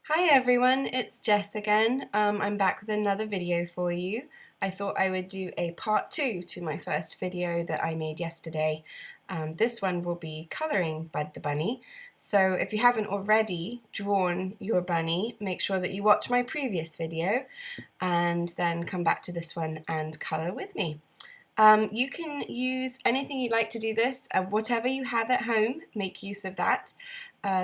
Hi everyone, it's Jess again. I'm back with another video for you. I thought I would do a part 2 to my first video that I made yesterday. This one will be colouring Bud the Bunny. So if you haven't already drawn your bunny, make sure that you watch my previous video and then come back to this one and colour with me. You can use anything you'd like to do this, whatever you have at home, make use of that.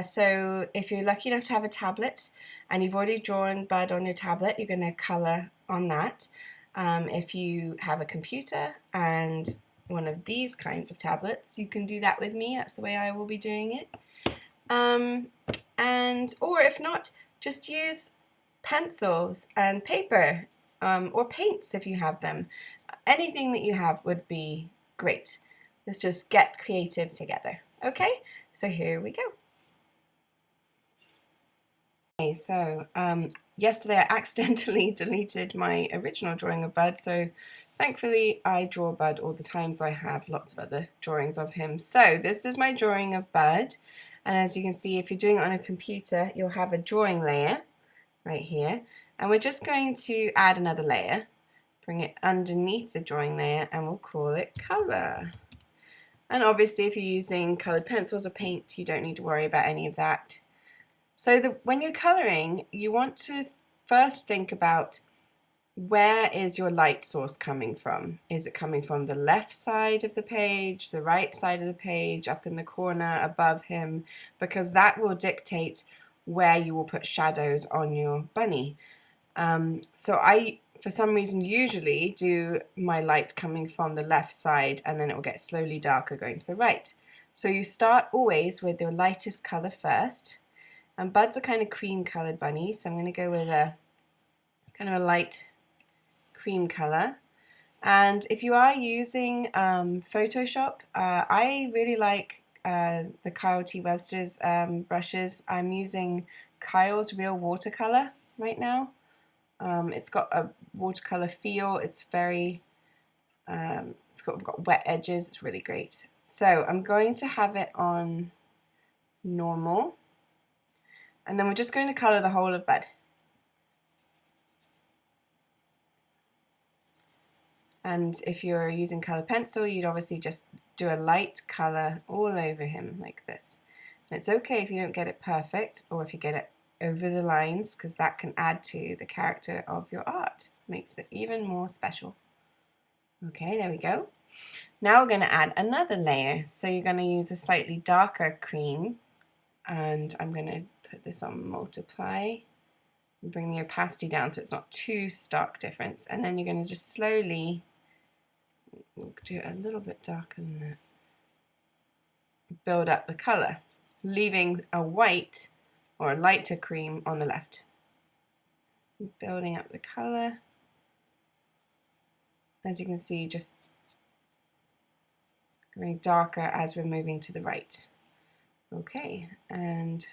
So if you're lucky enough to have a tablet and you've already drawn Bud on your tablet, you're going to colour on that. If you have a computer and one of these kinds of tablets, you can do that with me. That's the way I will be doing it. Or if not, just use pencils and paper or paints if you have them. Anything that you have would be great. Let's just get creative together. Okay, so here we go. Okay, so yesterday I accidentally deleted my original drawing of Bud, so thankfully I draw Bud all the time, so I have lots of other drawings of him. So this is my drawing of Bud, and as you can see, if you're doing it on a computer, you'll have a drawing layer right here, and we're just going to add another layer, bring it underneath the drawing layer, and we'll call it colour. And obviously if you're using coloured pencils or paint, you don't need to worry about any of that. So when you're colouring, you want to first think about where is your light source coming from? Is it coming from the left side of the page, the right side of the page, up in the corner, above him? Because that will dictate where you will put shadows on your bunny. So I, for some reason, usually do my light coming from the left side, and then it will get slowly darker going to the right. So you start always with your lightest colour first. And Bud's a kind of cream coloured bunny, so I'm going to go with a kind of a light cream colour. And if you are using Photoshop, I really like the Kyle T. Webster's brushes. I'm using Kyle's Real Watercolour right now. It's got a watercolour feel. It's very, it's got wet edges. It's really great. So I'm going to have it on normal. And then we're just going to colour the whole of Bud. And if you're using colour pencil, you'd obviously just do a light colour all over him like this. And it's okay if you don't get it perfect, or if you get it over the lines, because that can add to the character of your art. Makes it even more special. Okay, there we go. Now we're going to add another layer. So you're going to use a slightly darker cream, and I'm going to put this on multiply and bring the opacity down so it's not too stark difference, and then you're going to just slowly, we'll do it a little bit darker than that, build up the colour, leaving a white or a lighter cream on the left. Building up the colour, as you can see, just going darker as we're moving to the right. Okay, and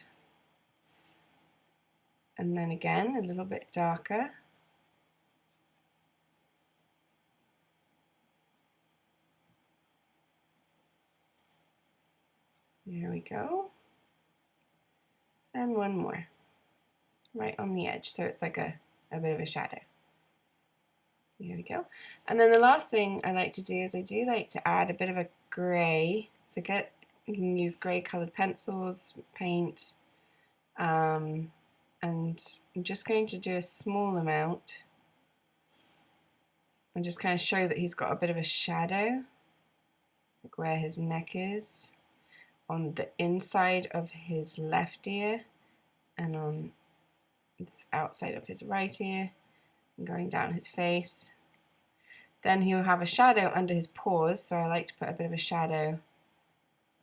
then again a little bit darker. There we go. And one more, right on the edge, so it's like a bit of a shadow. There we go. And then the last thing I like to do is I do like to add a bit of a grey. So you can use grey coloured pencils, paint, and I'm just going to do a small amount and just kind of show that he's got a bit of a shadow, like where his neck is, on the inside of his left ear and on the outside of his right ear, and going down his face. Then he'll have a shadow under his paws, so I like to put a bit of a shadow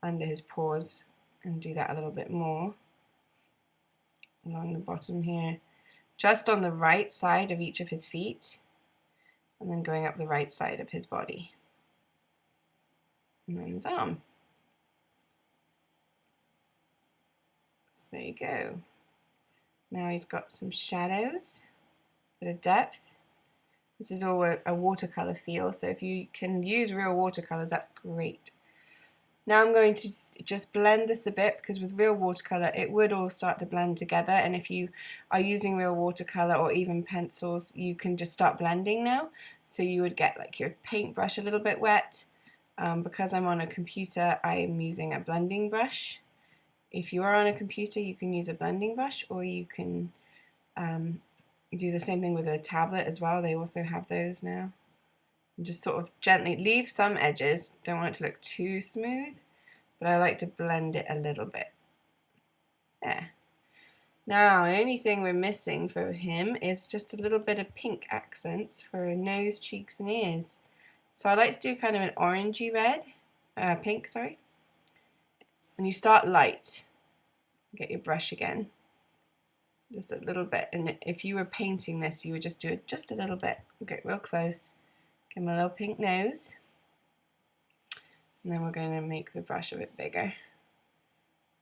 under his paws and do that a little bit more along the bottom here, just on the right side of each of his feet, and then going up the right side of his body, and then his arm. So there you go. Now he's got some shadows, a bit of depth. This is all a watercolour feel, so if you can use real watercolours, that's great. Now I'm going to just blend this a bit, because with real watercolour it would all start to blend together, and if you are using real watercolour or even pencils, you can just start blending now. So you would get like your paintbrush a little bit wet. Because I'm on a computer, I am using a blending brush. If you are on a computer, you can use a blending brush, or you can do the same thing with a tablet as well. They also have those now. And just sort of gently leave some edges. Don't want it to look too smooth, but I like to blend it a little bit. There. Now, the only thing we're missing for him is just a little bit of pink accents for nose, cheeks, and ears. So I like to do kind of an orangey red, pink, sorry. And you start light. Get your brush again. Just a little bit. And if you were painting this, you would just do it just a little bit. Get real close. Give him a little pink nose. And then we're going to make the brush a bit bigger.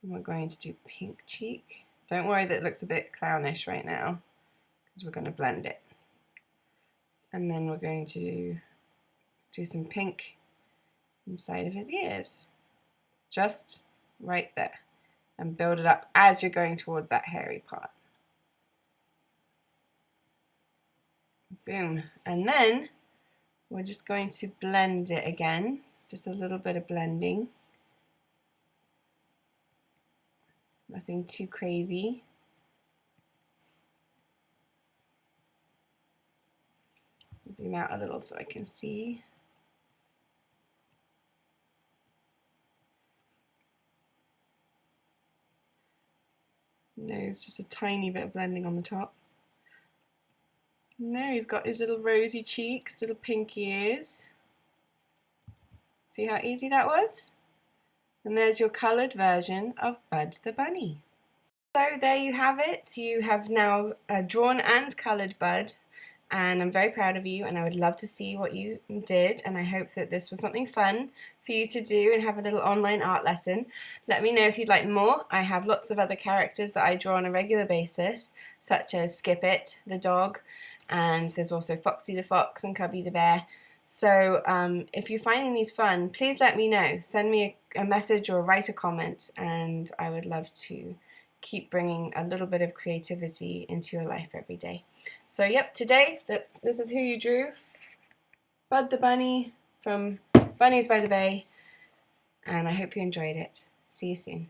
And we're going to do pink cheek. Don't worry that it looks a bit clownish right now, because we're going to blend it. And then we're going to do some pink inside of his ears. Just right there. And build it up as you're going towards that hairy part. Boom. And then we're just going to blend it again. Just a little bit of blending. Nothing too crazy. Zoom out a little so I can see. Nose, just a tiny bit of blending on the top. And there he's got his little rosy cheeks, little pink ears. See how easy that was? And there's your coloured version of Bud the Bunny. So there you have it. You have now drawn and coloured Bud, and I'm very proud of you, and I would love to see what you did, and I hope that this was something fun for you to do and have a little online art lesson. Let me know if you'd like more. I have lots of other characters that I draw on a regular basis, such as Skip It, the dog, and there's also Foxy the Fox and Cubby the Bear. So if you're finding these fun, please let me know. Send me a message or write a comment, and I would love to keep bringing a little bit of creativity into your life every day. So yep, today this is who you drew. Bud the Bunny from Bunnies by the Bay, and I hope you enjoyed it. See you soon.